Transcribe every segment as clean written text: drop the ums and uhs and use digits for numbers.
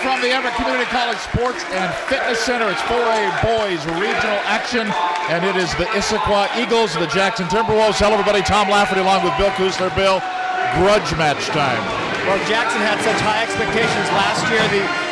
from the Everett Community College Sports and Fitness Center. It's 4A boys regional action, and it is the Issaquah Eagles, the Jackson Timberwolves. Hello, everybody. Tom Lafferty along with Bill Kusler. Bill, grudge match time. Well, Jackson had such high expectations last year.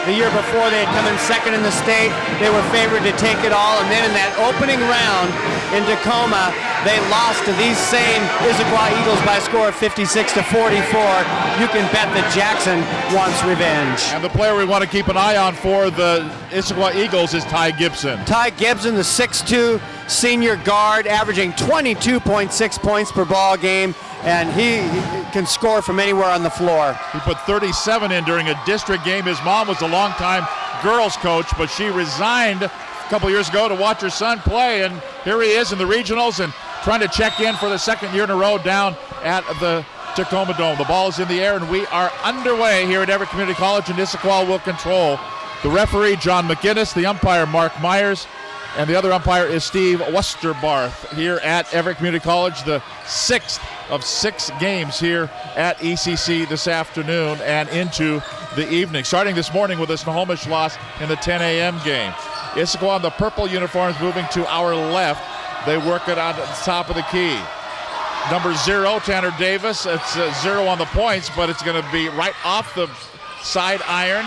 The year before, they had come in second in the state. They were favored to take it all, and then in that opening round in Tacoma, they lost to these same Issaquah Eagles by a score of 56-44. You can bet that Jackson wants revenge. And the player we want to keep an eye on for the Issaquah Eagles is Ty Gibson. Ty Gibson, the 6'2" senior guard, averaging 22.6 points per ball game, and he can score from anywhere on the floor. He put 37 in during a district game. His mom was a longtime girls coach, but she resigned a couple years ago to watch her son play, and here he is in the regionals and trying to check in for the second year in a row down at the Tacoma Dome. The ball is in the air, and we are underway here at Everett Community College, and Issaquah will control. The referee, John McGinnis, the umpire, Mark Myers, and the other umpire is Steve Westerbarth here at Everett Community College, the 6th of 6 games here at ECC this afternoon and into the evening. Starting this morning with a Snohomish loss in the 10 a.m. game. Issaquah in the purple uniforms moving to our left. They work it on the top of the key. Number 0, Tanner Davis. It's 0 on the points, but it's going to be right off the side iron.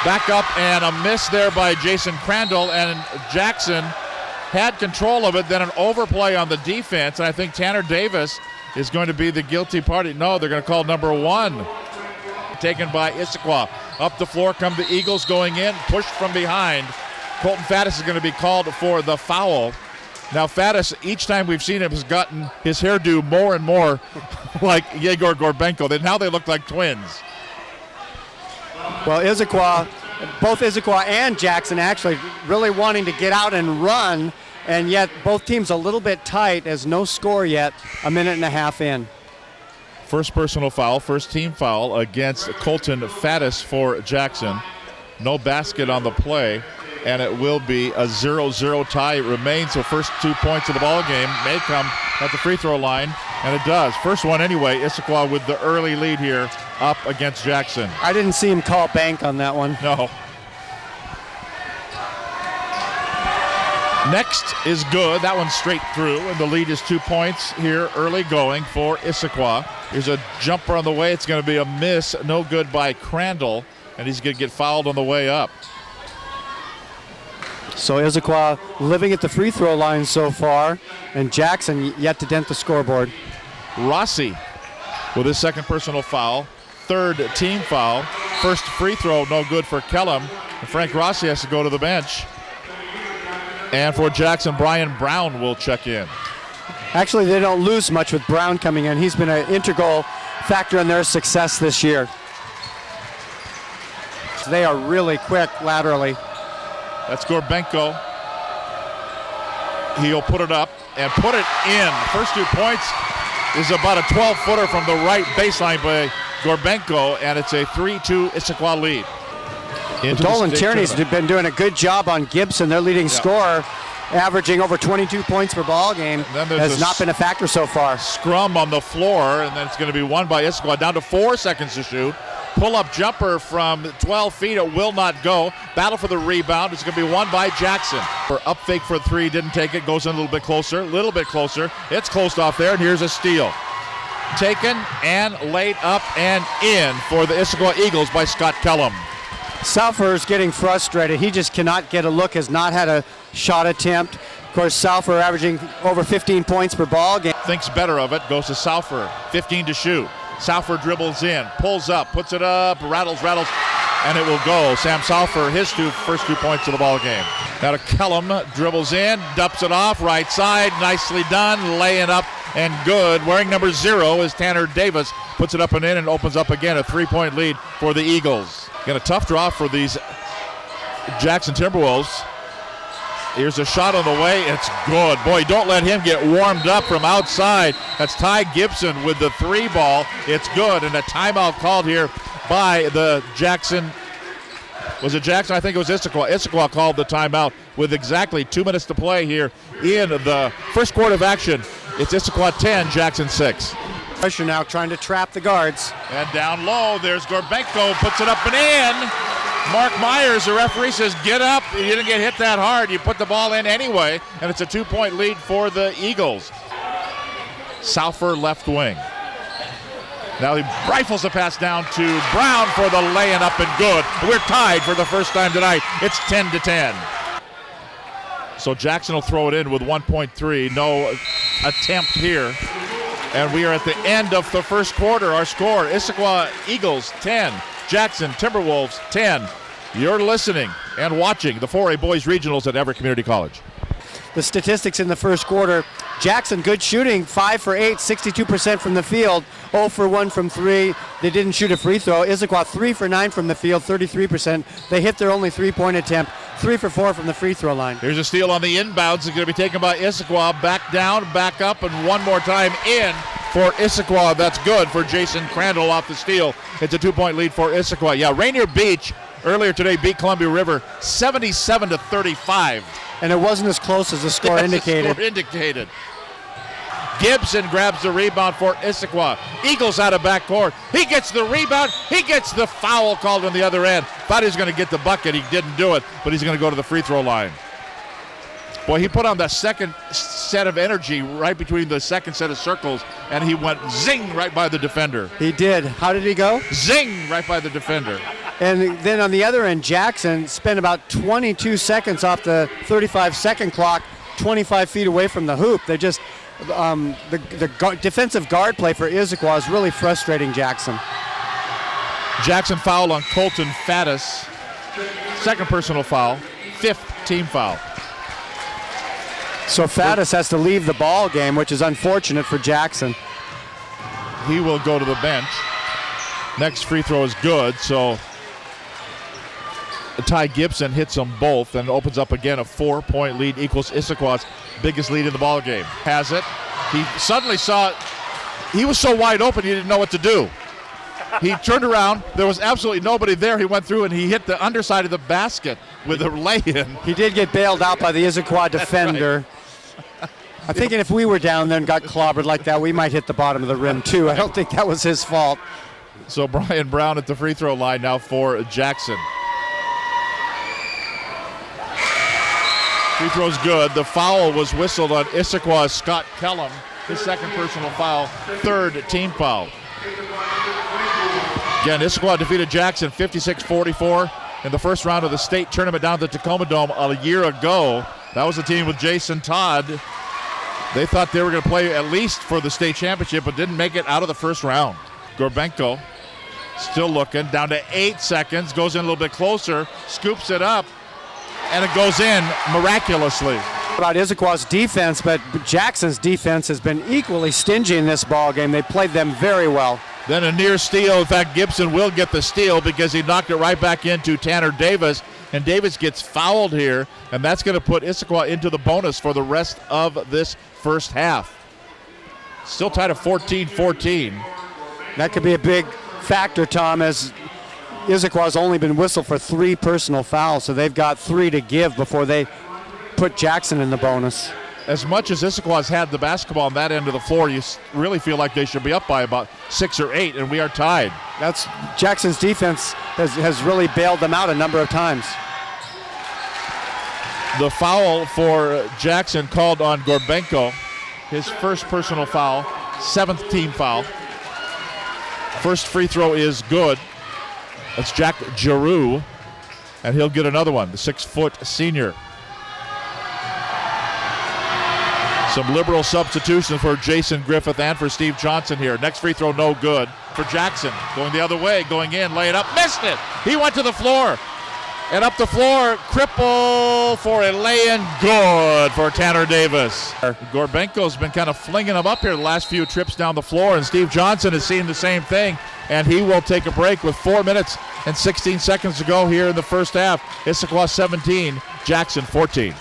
Back up and a miss there by Jason Crandall, and Jackson had control of it, then an overplay on the defense, and I think Tanner Davis is going to be the guilty party. No, they're going to call number 1. Taken by Issaquah. Up the floor come the Eagles going in, pushed from behind. Colton Faddis is going to be called for the foul. Now Faddis, each time we've seen him, has gotten his hairdo more and more like Yegor Gorbenko. Now they look like twins. Well, Issaquah, both Issaquah and Jackson actually really wanting to get out and run, and yet both teams a little bit tight as no score yet, a minute and a half in. First personal foul, first team foul against Colton Faddis for Jackson. No basket on the play, and it will be a 0-0 tie. It remains, so first 2 points of the ball game may come at the free throw line, and it does. First one anyway, Issaquah with the early lead here up against Jackson. I didn't see him call bank on that one. No. Next is good. That one's straight through, and the lead is 2 points here early going for Issaquah. Here's a jumper on the way. It's going to be a miss. No good by Crandall, and he's going to get fouled on the way up. So Issaquah living at the free throw line so far, and Jackson yet to dent the scoreboard. Rossi with his second personal foul, third team foul. First free throw, no good for Kellum. And Frank Rossi has to go to the bench. And for Jackson, Brian Brown will check in. Actually, they don't lose much with Brown coming in. He's been an integral factor in their success this year. They are really quick laterally. That's Gorbenko. He'll put it up and put it in. First 2 points is about a 12-footer from the right baseline by Gorbenko, and it's a 3-2 Issaquah lead. Dolan Tierney's been doing a good job on Gibson, their leading scorer, averaging over 22 points per ball game. Has not been a factor so far. Scrum on the floor, and then it's going to be won by Issaquah. Down to 4 seconds to shoot. Pull-up jumper from 12 feet. It will not go. Battle for the rebound. It's going to be won by Jackson. For up fake for 3, didn't take it. Goes in a little bit closer. It's closed off there, and here's a steal. Taken and laid up and in for the Issaquah Eagles by Scott Kellum. Salfer's getting frustrated. He just cannot get a look, has not had a shot attempt. Of course, Salfer averaging over 15 points per ball game. Thinks better of it, goes to Salfer, 15 to shoot. Salfer dribbles in, pulls up, puts it up, rattles, and it will go. Sam Salfer, his first 2 points of the ball game. Now to Kellum, dribbles in, dumps it off, right side, nicely done, laying up and good. Wearing number 0 is Tanner Davis, puts it up and in and opens up again, a 3-point lead for the Eagles. Got a tough draw for these Jackson Timberwolves. Here's a shot on the way. It's good. Boy, don't let him get warmed up from outside. That's Ty Gibson with the 3 ball. It's good. And a timeout called here by the Jackson. Was it Jackson? I think it was Issaquah. Issaquah called the timeout with exactly 2 minutes to play here in the first quarter of action. It's Issaquah 10, Jackson 6. Pressure now trying to trap the guards. And down low, there's Gorbenko, puts it up and in. Mark Myers, the referee, says, get up. You didn't get hit that hard. You put the ball in anyway, and it's a 2-point lead for the Eagles. Salfer left wing. Now he rifles the pass down to Brown for the laying up and good. We're tied for the first time tonight. It's 10-10. So Jackson will throw it in with 1.3. No attempt here. And we are at the end of the first quarter. Our score, Issaquah Eagles 10, Jackson Timberwolves 10. You're listening and watching the 4A Boys Regionals at Everett Community College. The statistics in the first quarter, Jackson, good shooting, 5 for 8, 62% from the field, 0 for 1 from 3. They didn't shoot a free throw. Issaquah 3 for 9 from the field, 33%. They hit their only 3-point attempt, 3 for 4 from the free throw line. Here's a steal on the inbounds. It's going to be taken by Issaquah. Back down, back up, and one more time in for Issaquah. That's good for Jason Crandall off the steal. It's a 2-point lead for Issaquah. Yeah, Rainier Beach earlier today beat Columbia River 77-35. And it wasn't as close as the score indicated. The score indicated. Gibson grabs the rebound for Issaquah. Eagles out of backcourt. He gets the rebound. He gets the foul called on the other end. Thought he was going to get the bucket. He didn't do it, but he's going to go to the free throw line. Boy, he put on the second set of energy right between the second set of circles, and he went zing right by the defender. He did. How did he go? Zing right by the defender. And then on the other end, Jackson spent about 22 seconds off the 35-second clock, 25 feet away from the hoop. They just, defensive guard play for Issaquah is really frustrating Jackson. Jackson foul on Colton Faddis. Second personal foul, 5th team foul. So Faddis has to leave the ball game, which is unfortunate for Jackson. He will go to the bench. Next free throw is good, so Ty Gibson hits them both and opens up again a 4-point lead, equals Issaquah's biggest lead in the ball game. Has it. He suddenly saw, he was so wide open he didn't know what to do. He turned around, there was absolutely nobody there. He went through and he hit the underside of the basket with a lay-in. He did get bailed out by the Issaquah defender. Right. I'm thinking if we were down there and got clobbered like that, we might hit the bottom of the rim too. I don't think that was his fault. So Brian Brown at the free throw line now for Jackson. Free throw's good. The foul was whistled on Issaquah's Scott Kellum. His second personal foul, 3rd team foul. Again, Issaquah defeated Jackson 56-44 in the first round of the state tournament down at the Tacoma Dome a year ago. That was the team with Jason Todd. They thought they were going to play at least for the state championship, but didn't make it out of the first round. Gorbenko still looking, down to 8 seconds, goes in a little bit closer, scoops it up, and it goes in miraculously. About Issaquah's defense, but Jackson's defense has been equally stingy in this ball game. They played them very well. Then a near steal. In fact, Gibson will get the steal because he knocked it right back into Tanner Davis, and Davis gets fouled here, and that's going to put Issaquah into the bonus for the rest of this first half. Still tied at 14-14. That could be a big factor, Tom, as Issaquah's only been whistled for 3 personal fouls, so they've got 3 to give before they put Jackson in the bonus. As much as Issaquah's had the basketball on that end of the floor, you really feel like they should be up by about 6 or 8, and we are tied. That's Jackson's defense has really bailed them out a number of times. The foul for Jackson called on Gorbenko, his first personal foul, 7th team foul. First free throw is good. That's Jack Giroux, and he'll get another one, the 6-foot senior. Some liberal substitution for Jason Griffith and for Steve Johnson here. Next free throw, no good for Jackson. Going the other way, going in, laying up, missed it. He went to the floor. And up the floor, Cripple for a lay-in, good for Tanner Davis. Gorbenko's been kind of flinging him up here the last few trips down the floor, and Steve Johnson has seen the same thing, and he will take a break with 4 minutes and 16 seconds to go here in the first half. Issaquah 17, Jackson 14.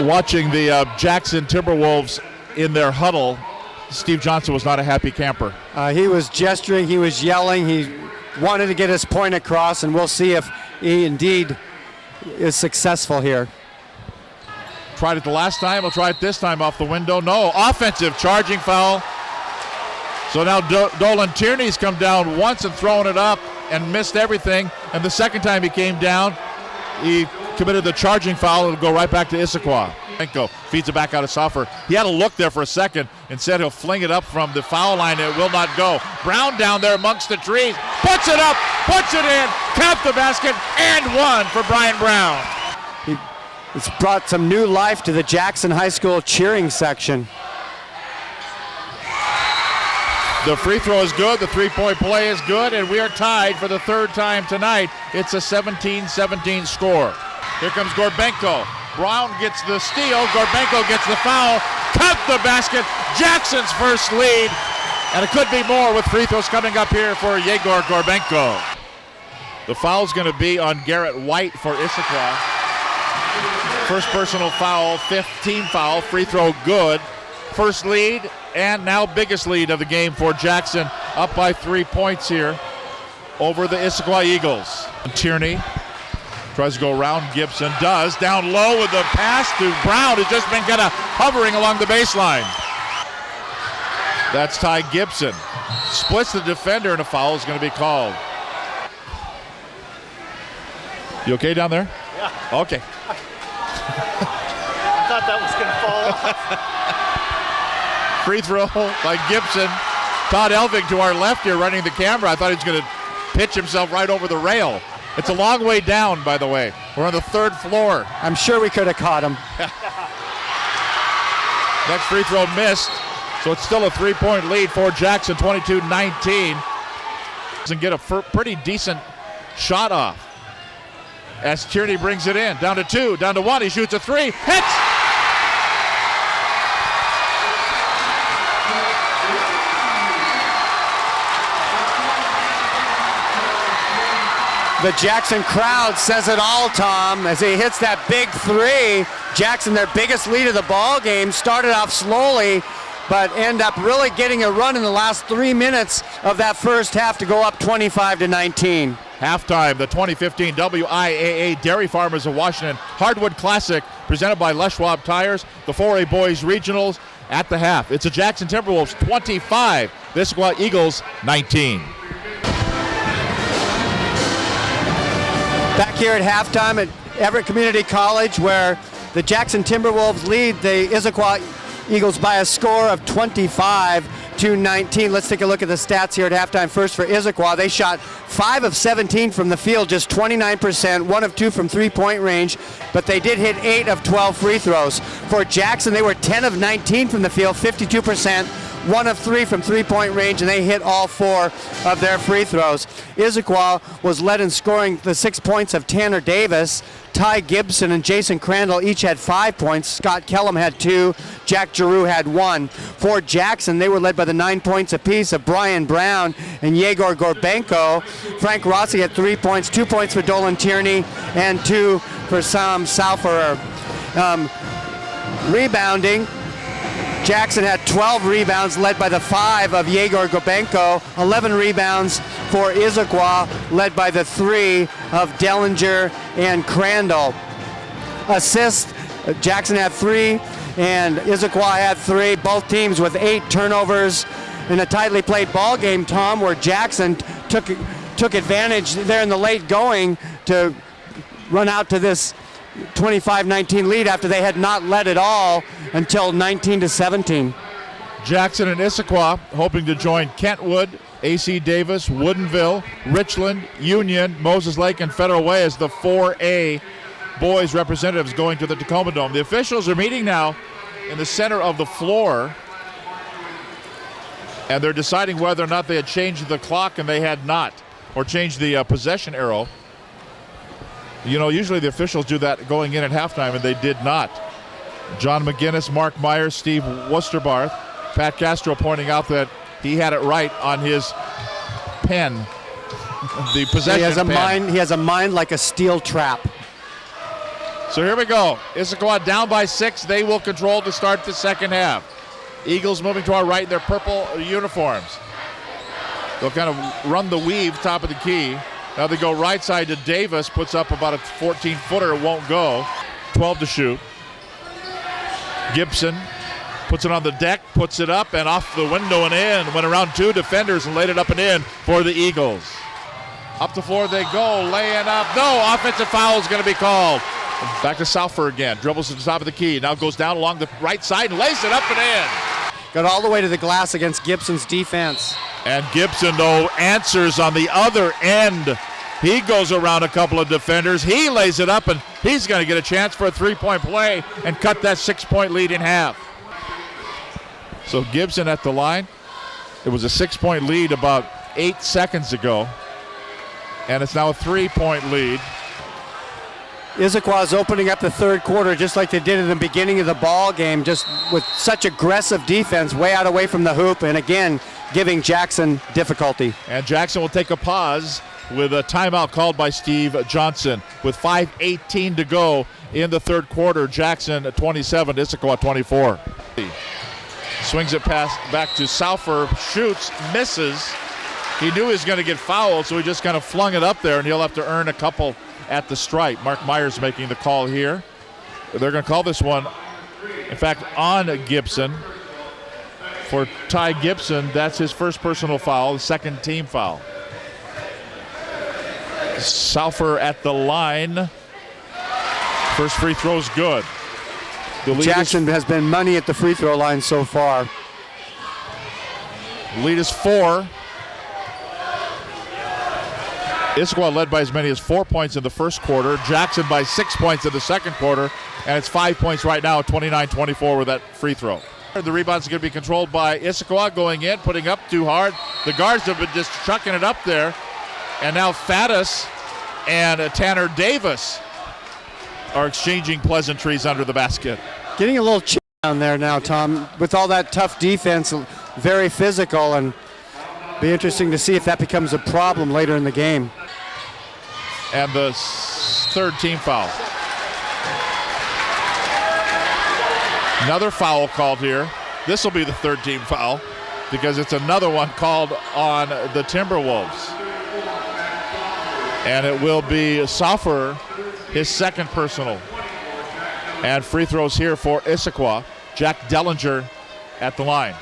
Watching the Jackson Timberwolves in their huddle, Steve Johnson was not a happy camper. He was gesturing, he was yelling, he wanted to get his point across, and we'll see if he indeed is successful here. Tried it the last time, he'll try it this time off the window. No, offensive charging foul. So now Dolan Tierney's come down once and thrown it up and missed everything. And the second time he came down, he committed the charging foul. It'll go right back to Issaquah. Benko feeds it back out of Soffer. He had a look there for a second and said he'll fling it up from the foul line. It will not go. Brown down there amongst the trees. Puts it up, puts it in, capped the basket, and one for Brian Brown. It's brought some new life to the Jackson High School cheering section. The free throw is good, the three-point play is good, and we are tied for the third time tonight. It's a 17-17 score. Here comes Gorbenko. Brown gets the steal, Gorbenko gets the foul, cut the basket, Jackson's first lead, and it could be more with free throws coming up here for Yegor Gorbenko. The foul's going to be on Garrett White for Issaquah. First personal foul, fifth team foul, free throw good. First lead, and now biggest lead of the game for Jackson, up by 3 points here over the Issaquah Eagles. Tierney tries to go around, Gibson does, down low with the pass to Brown, who's just been kind of hovering along the baseline. That's Ty Gibson. Splits the defender, and a foul is going to be called. You okay down there? Yeah. Okay. I thought that was going to fall off. Free throw by Gibson. Todd Elving to our left here running the camera. I thought he was going to pitch himself right over the rail. It's a long way down, by the way. We're on the third floor. I'm sure we could have caught him. Next free throw missed. So it's still a 3-point lead for Jackson, 22-19. Doesn't get a pretty decent shot off. As Tierney brings it in, down to 2, down to 1, he shoots a 3, hits! The Jackson crowd says it all, Tom, as he hits that big 3. Jackson, their biggest lead of the ball game, started off slowly, but end up really getting a run in the last 3 minutes of that first half to go up 25-19. Halftime, the 2015 WIAA Dairy Farmers of Washington Hardwood Classic, presented by Schwab Tires, the 4A Boys Regionals at the half. It's the Jackson Timberwolves 25, the Issaquah Eagles 19. Back here at halftime at Everett Community College, where the Jackson Timberwolves lead the Issaquah Eagles by a score of 25-19. Let's take a look at the stats here at halftime. First for Issaquah, they shot 5 of 17 from the field, just 29%, 1 of 2 from three-point range, but they did hit 8 of 12 free throws. For Jackson, they were 10 of 19 from the field, 52%, 1 of 3 from three-point range, and they hit all 4 of their free throws. Issaquah was led in scoring the 6 points of Tanner Davis. Ty Gibson and Jason Crandall each had 5 points. Scott Kellum had 2. Jack Giroux had 1. For Jackson, they were led by the 9 points apiece of Brian Brown and Yegor Gorbenko. Frank Rossi had 3 points, 2 points for Dolan Tierney, and 2 for Sam Salferer. Rebounding, Jackson had 12 rebounds, led by the 5 of Yegor Gorbenko. 11 rebounds for Issaquah, led by the 3 of Dellinger and Crandall. Assists, Jackson had 3 and Issaquah had 3. Both teams with 8 turnovers in a tightly played ball game, Tom, where Jackson took advantage there in the late going to run out to this 25-19 lead after they had not led at all until 19-17. Jackson and Issaquah hoping to join Kentwood, AC Davis, Woodinville, Richland, Union, Moses Lake, and Federal Way as the 4A boys representatives going to the Tacoma Dome. The officials are meeting now in the center of the floor, and they're deciding whether or not they had changed the clock, and they had not, or changed the possession arrow. You know, usually the officials do that going in at halftime, and they did not. John McGinnis, Mark Myers, Steve Wusterbarth, Pat Castro pointing out that he had it right on his pen, the possession pen. He has a mind like a steel trap. So here we go. Issaquah down by 6. They will control to start the second half. Eagles moving to our right in their purple uniforms. They'll kind of run the weave, top of the key. Now they go right side to Davis, puts up about a 14-footer, won't go. 12 to shoot. Gibson puts it on the deck, puts it up and off the window and in. Went around two defenders and laid it up and in for the Eagles. Up the floor they go, laying up. No, offensive foul is going to be called. Back to Souther again. Dribbles to the top of the key. Now goes down along the right side and lays it up and in. Got all the way to the glass against Gibson's defense. And Gibson, though, answers on the other end. He goes around a couple of defenders. He lays it up, and he's going to get a chance for a three-point play and cut that 6-point lead in half. So Gibson at the line. It was a 6-point lead about 8 seconds ago, and it's now a 3-point lead. Issaquah is opening up the third quarter just like they did in the beginning of the ball game, just with such aggressive defense, way out away from the hoop, and again, giving Jackson difficulty. And Jackson will take a pause with a timeout called by Steve Johnson. With 5:18 to go in the third quarter, Jackson 27, Issaquah 24. Swings it back to Souther, shoots, misses. He knew he was going to get fouled, so he just kind of flung it up there, and he'll have to earn a couple at the stripe. Mark Myers making the call here. They're going to call this one, in fact, on Gibson. For Ty Gibson, that's his first personal foul, the second team foul. Souther at the line. First free throw's good. Jackson has been money at the free throw line so far. Lead is 4. Issaquah led by as many as 4 points in the first quarter. Jackson by 6 points in the second quarter. And it's 5 points right now, 29-24 with that free throw. The rebound's going to be controlled by Issaquah going in, putting up too hard. The guards have been just chucking it up there. And now Faddis and Tanner Davis are exchanging pleasantries under the basket. Getting a little chip down there now, Tom, with all that tough defense, very physical, and be interesting to see if that becomes a problem later in the game. And the third team foul. Another foul called here. This will be the third team foul because it's another one called on the Timberwolves. And it will be Souther, his second personal. And free throws here for Issaquah. Jack Dellinger at the line.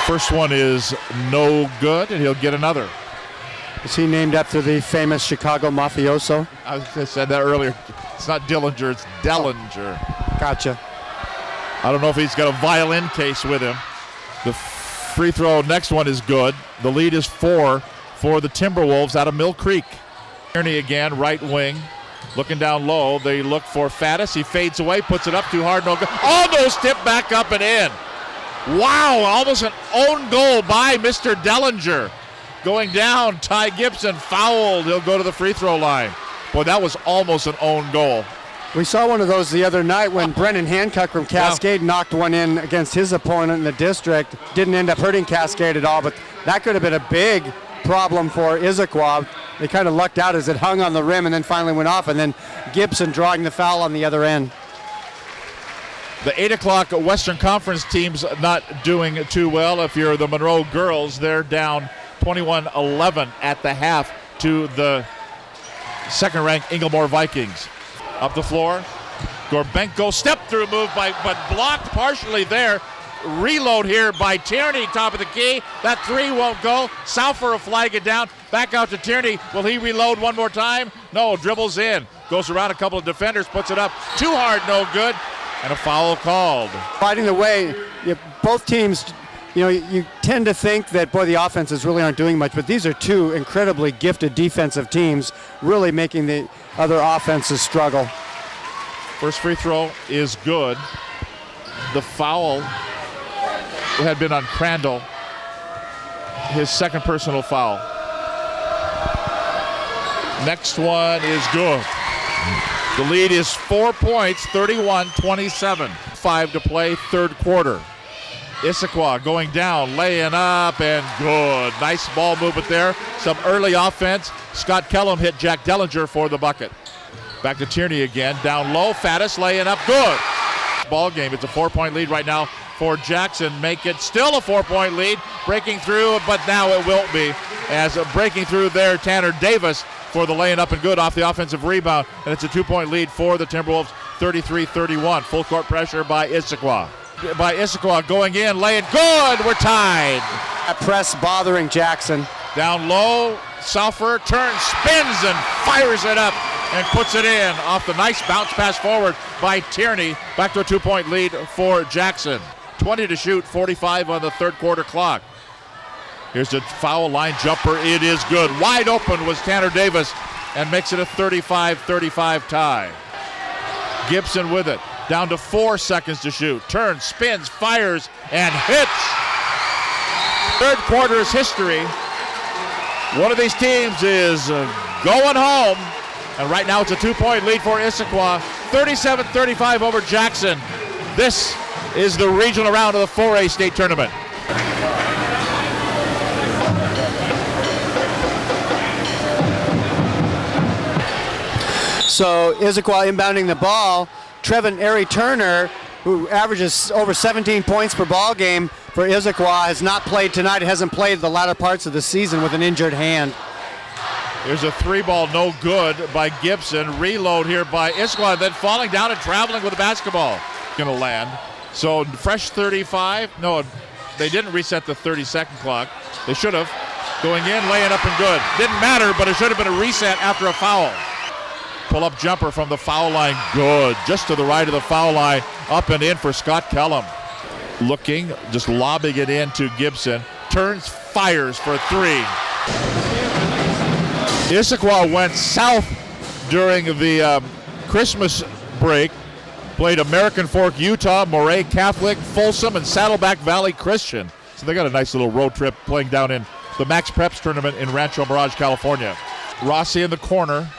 First one is no good, and he'll get another. Is he named after the famous Chicago mafioso? I said that earlier. It's not Dillinger, it's Dellinger. Gotcha. I don't know if he's got a violin case with him. The free throw, next one is good. The lead is 4 for the Timberwolves out of Mill Creek. Tierney again, right wing. Looking down low, they look for Faddis. He fades away, puts it up too hard, no good. Almost tipped back up and in. Wow, almost an own goal by Mr. Dellinger. Going down, Ty Gibson fouled. He'll go to the free throw line. Boy, that was almost an own goal. We saw one of those the other night when Brennan Hancock from Cascade knocked one in against his opponent in the district. Didn't end up hurting Cascade at all, but that could have been a big problem for Issaquah. They kind of lucked out as it hung on the rim and then finally went off, and then Gibson drawing the foul on the other end. The 8 o'clock Western Conference team's not doing too well. If you're the Monroe girls, they're down 21-11 at the half to the second-ranked Inglemore Vikings. Up the floor, Gorbenko step-through move but blocked partially there. Reload here by Tierney, top of the key. That three won't go. Souther will flag it down. Back out to Tierney. Will he reload one more time? No, dribbles in. Goes around a couple of defenders, puts it up. Too hard, no good. And a foul called. Fighting the way, both teams, you tend to think that, boy, the offenses really aren't doing much, but these are two incredibly gifted defensive teams really making the other offenses struggle. First free throw is good. The foul had been on Crandall, his second personal foul. Next one is good. The lead is 4 points, 31-27. 5 to play, third quarter. Issaquah going down, laying up, and good. Nice ball movement there. Some early offense. Scott Kellum hit Jack Dellinger for the bucket. Back to Tierney again. Down low. Faddis laying up. Good. Ball game. It's a 4-point lead right now for Jackson. Make it still a 4-point lead. Breaking through, but now it won't be. As breaking through there, Tanner Davis for the laying up and good off the offensive rebound. And it's a 2-point lead for the Timberwolves, 33-31. Full court pressure by Issaquah. Going in, laying good. We're tied. A press bothering Jackson. Down low, Souther turns, spins, and fires it up and puts it in off the nice bounce pass forward by Tierney. Back to a 2-point lead for Jackson. 20 to shoot, 45 on the third quarter clock. Here's a foul line jumper. It is good. Wide open was Tanner Davis and makes it a 35-35 tie. Gibson with it. Down to 4 seconds to shoot. Turns, spins, fires, and hits. Third quarter is history. One of these teams is going home. And right now it's a 2-point lead for Issaquah. 37-35 over Jackson. This is the regional round of the 4A state tournament. So Issaquah inbounding the ball. Trevin Airy Turner, who averages over 17 points per ball game for Issaquah, has not played tonight. Hasn't played the latter parts of the season with an injured hand. Here's a 3-ball no good by Gibson. Reload here by Issaquah, then falling down and traveling with the basketball. Gonna land. So fresh 35. No, they didn't reset the 30-second clock. They should have. Going in, laying up and good. Didn't matter, but it should have been a reset after a foul. Pull-up jumper from the foul line. Good. Just to the right of the foul line. Up and in for Scott Kellum. Looking, just lobbing it in to Gibson. Turns, fires for 3. Issaquah went south during the Christmas break. Played American Fork, Utah, Moray Catholic, Folsom, and Saddleback Valley Christian. So they got a nice little road trip playing down in the Max Preps tournament in Rancho Mirage, California. Rossi in the corner.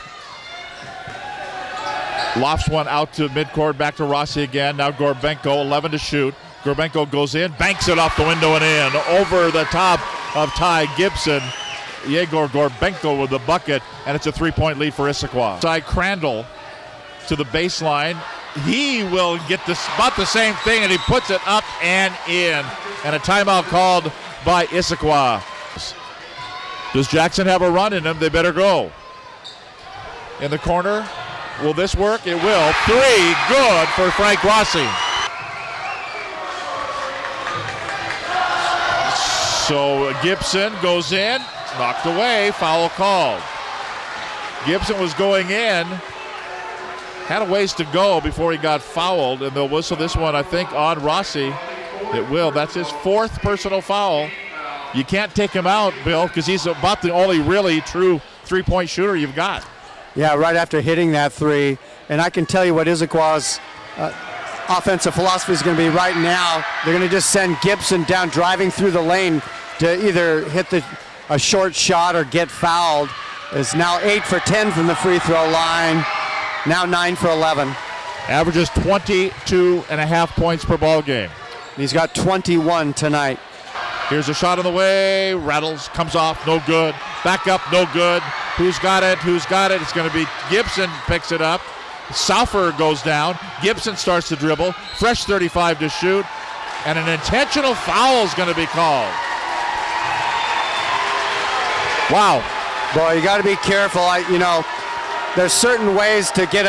Lofts one out to midcourt, back to Rossi again. Now Gorbenko, 11 to shoot. Gorbenko goes in, banks it off the window and in. Over the top of Ty Gibson. Yegor Gorbenko with the bucket, and it's a 3-point lead for Issaquah. Ty Crandall to the baseline. He will get about the same thing, and he puts it up and in. And a timeout called by Issaquah. Does Jackson have a run in him? They better go. In the corner. Will this work? It will. 3, good for Frank Rossi. So Gibson goes in, knocked away, foul called. Gibson was going in, had a ways to go before he got fouled, and they'll whistle this one, I think, on Rossi. It will. That's his 4th personal foul. You can't take him out, Bill, because he's about the only really true 3-point shooter you've got. Yeah, right after hitting that 3. And I can tell you what Issaquah's offensive philosophy is going to be right now. They're going to just send Gibson down driving through the lane to either hit a short shot or get fouled. It's now 8 for 10 from the free throw line. Now 9 for 11. Averages 22.5 points per ball game. He's got 21 tonight. Here's a shot on the way. Rattles, comes off, no good. Back up, no good. Who's got it? It's going to be Gibson picks it up. Souther goes down. Gibson starts to dribble. Fresh 35 to shoot. And an intentional foul is going to be called. Wow. Boy, you got to be careful. There's certain ways to get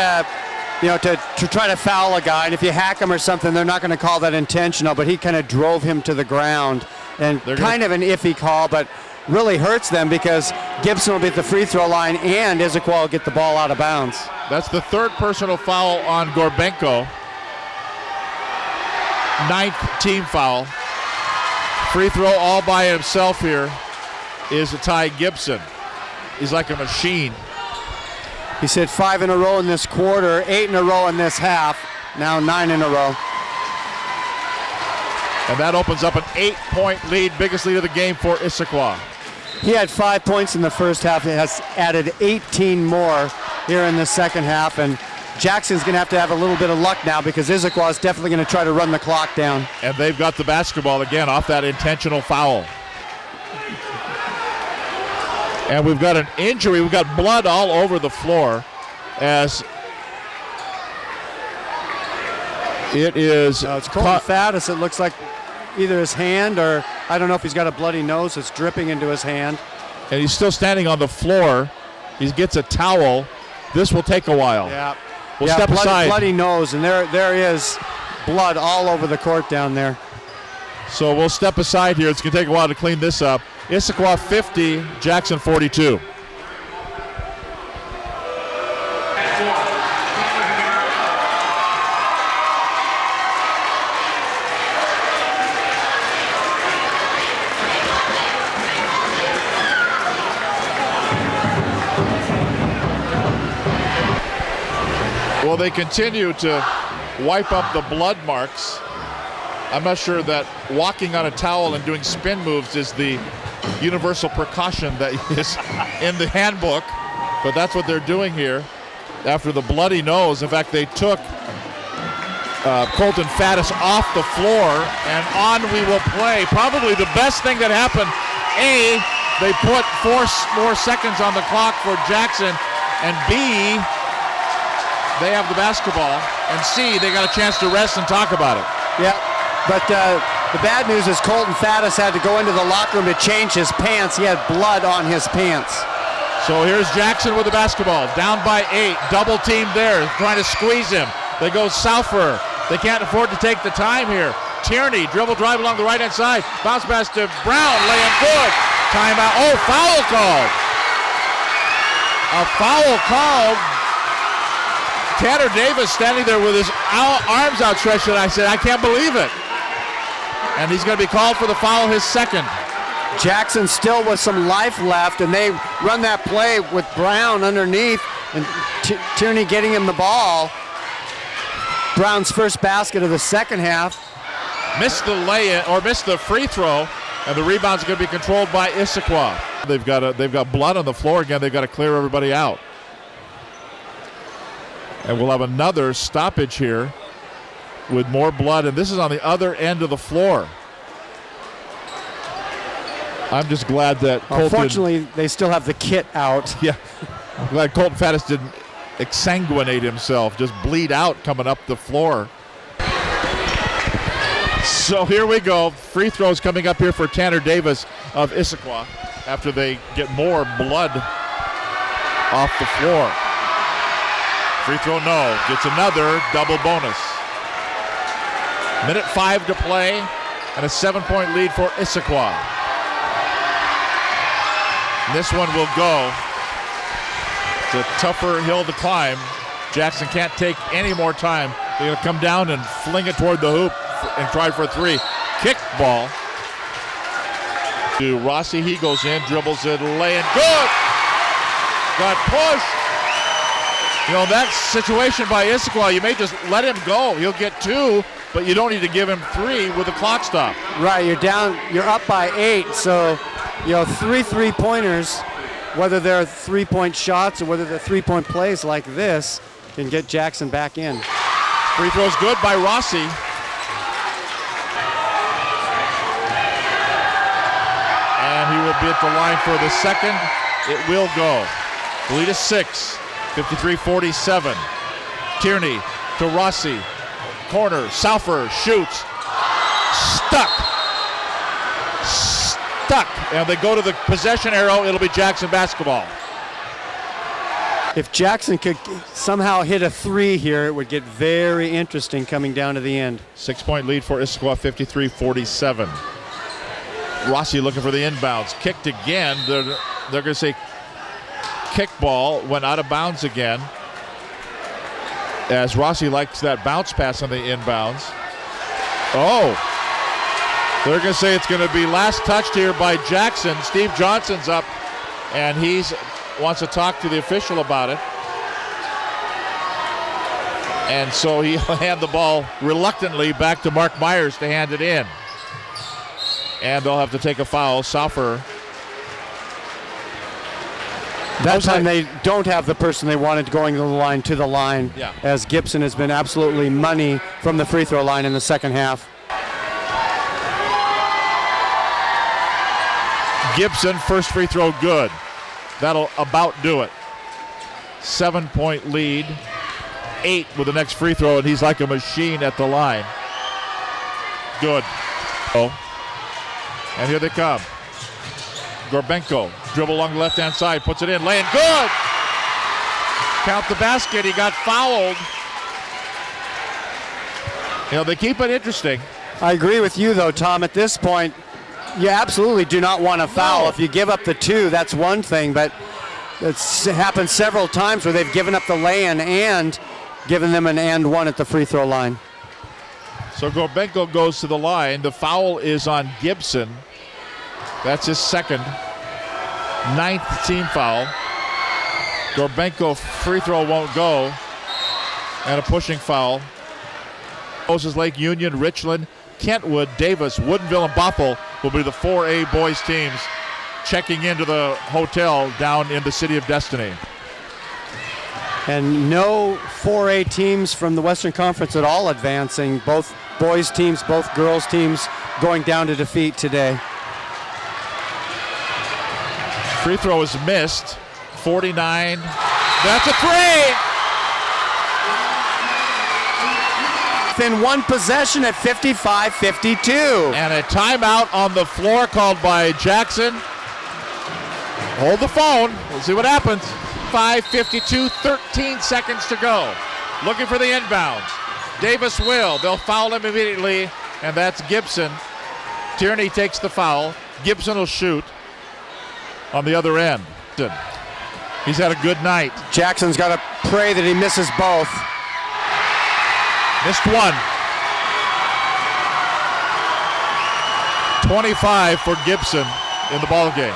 to try to foul a guy. And if you hack him or something, they're not going to call that intentional. But he kind of drove him to the ground. And kind of an iffy call, but really hurts them because Gibson will be at the free throw line and Issaquah will get the ball out of bounds. That's the 3rd personal foul on Gorbenko. 9th team foul. Free throw all by himself here is Ty Gibson. He's like a machine. He's hit 5 in a row in this quarter, 8 in a row in this half, now 9 in a row. And that opens up an 8-point lead, biggest lead of the game for Issaquah. He had 5 points in the first half. He has added 18 more here in the second half. And Jackson's going to have a little bit of luck now because Issaquah is definitely going to try to run the clock down. And they've got the basketball again off that intentional foul. And we've got an injury. We've got blood all over the floor as It is. It's Colton Faddis. It looks like either his hand or I don't know if he's got a bloody nose that's dripping into his hand. And he's still standing on the floor. He gets a towel. This will take a while. Yeah. We'll step aside. Bloody nose, and there is blood all over the court down there. So we'll step aside here. It's going to take a while to clean this up. Issaquah 50, Jackson 42. Well, they continue to wipe up the blood marks. I'm not sure that walking on a towel and doing spin moves is the universal precaution that is in the handbook, but that's what they're doing here after the bloody nose. In fact, they took Colton Faddis off the floor, and on we will play. Probably the best thing that happened. A, they put 4 more seconds on the clock for Jackson, and B, they have the basketball, and C, they got a chance to rest and talk about it. Yeah, but the bad news is Colton Faddis had to go into the locker room to change his pants. He had blood on his pants. So here's Jackson with the basketball, down by 8, double team there, trying to squeeze him. They go Souther. They can't afford to take the time here. Tierney, dribble drive along the right-hand side, bounce pass to Brown, laying good. Timeout. Oh, foul called. A foul called. Tanner Davis standing there with his arms outstretched, and I said, I can't believe it. And he's going to be called for the foul, his second. Jackson still with some life left, and they run that play with Brown underneath, and Tierney getting him the ball. Brown's first basket of the second half. Missed the lay-in, or missed the free throw, and the rebound's going to be controlled by Issaquah. They've got blood on the floor again. They've got to clear everybody out. And we'll have another stoppage here with more blood, and this is on the other end of the floor. I'm just glad that Colton... Unfortunately, they still have the kit out. Yeah, I'm glad Colton Faddis didn't exsanguinate himself, just bleed out coming up the floor. So here we go. Free throws coming up here for Tanner Davis of Issaquah after they get more blood off the floor. Free throw, no. Gets another double bonus. Minute 5 to play, and a 7-point lead for Issaquah. This one will go. It's a tougher hill to climb. Jackson can't take any more time. They're going to come down and fling it toward the hoop and try for a 3. Kick ball to Rossi. He goes in, dribbles it, laying good. Got pushed. You know, that situation by Issaquah, you may just let him go. He'll get 2, but you don't need to give him 3 with the clock stop. Right, you're up by 8, so 3 3-pointers, whether they're 3-point shots or whether they're 3-point plays like this, can get Jackson back in. Free throw's good by Rossi. And he will be at the line for the second. It will go. The lead is 6. 53-47. Tierney to Rossi. Corner. Souther shoots. Stuck. And they go to the possession arrow. It'll be Jackson basketball. If Jackson could somehow hit a 3 here, it would get very interesting coming down to the end. 6-point lead for Issaquah, 53-47. Rossi looking for the inbounds. Kicked again. They're going to say kickball, went out of bounds again, as Rossi likes that bounce pass on the inbounds. Oh, they're going to say it's going to be last touched here by Jackson. Steve Johnson's up, and he wants to talk to the official about it. And so he'll hand the ball reluctantly back to Mark Myers to hand it in. And they'll have to take a foul. Souther. That time they don't have the person they wanted going to the line, yeah, as Gibson has been absolutely money from the free throw line in the second half. Gibson, first free throw good. That'll about do it. 7-point lead 8 with the next free throw, and he's like a machine at the line. Good. Oh. And here they come. Gorbenko, dribble along the left-hand side, puts it in, laying good! Count the basket, he got fouled. You know, they keep it interesting. I agree with you, though, Tom. At this point, you absolutely do not want to foul. No. If you give up the 2, that's one thing, but it's happened several times where they've given up the lay-in and given them an and 1 at the free throw line. So Gorbenko goes to the line. The foul is on Gibson. That's his second, 9th team foul. Gorbenko free throw won't go. And a pushing foul. Moses Lake, Union, Richland, Kentwood, Davis, Woodinville, and Bothell will be the 4A boys teams checking into the hotel down in the City of Destiny. And no 4A teams from the Western Conference at all advancing. Both boys teams, both girls teams going down to defeat today. Free throw is missed. 49. That's a 3! Within one possession at 55-52. And a timeout on the floor called by Jackson. Hold the phone. We'll see what happens. 5:52, 13 seconds to go. Looking for the inbounds. Davis will. They'll foul him immediately, and that's Gibson. Tierney takes the foul. Gibson will shoot on the other end. He's had a good night. Jackson's got to pray that he misses both. Missed one. 25 for Gibson in the ball game.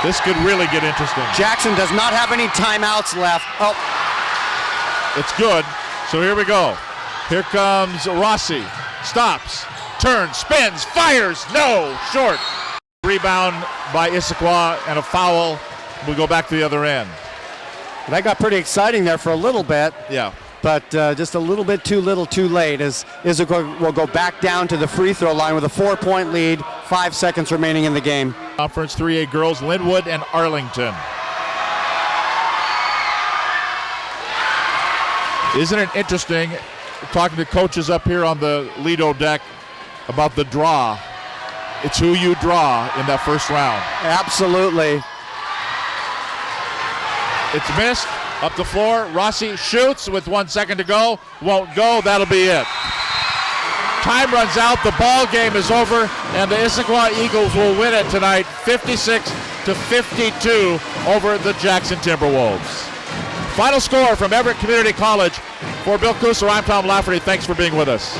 This could really get interesting. Jackson does not have any timeouts left. Oh, it's good. So here we go. Here comes Rossi. Stops, turns, spins, fires. No, short. Rebound by Issaquah and a foul. We'll go back to the other end. that got pretty exciting there for a little bit. Yeah. But just a little bit too little too late as Issaquah will go back down to the free throw line with a 4-point lead, 5 seconds remaining in the game. Conference 3A girls, Linwood and Arlington. Isn't it interesting talking to coaches up here on the Lido deck about the draw? It's who you draw in that first round. Absolutely. It's missed. Up the floor, Rossi shoots with 1 second to go. Won't go, that'll be it. Time runs out, the ball game is over, and the Issaquah Eagles will win it tonight, 56-52 over the Jackson Timberwolves. Final score from Everett Community College. For Bill Kusler, I'm Tom Lafferty. Thanks for being with us.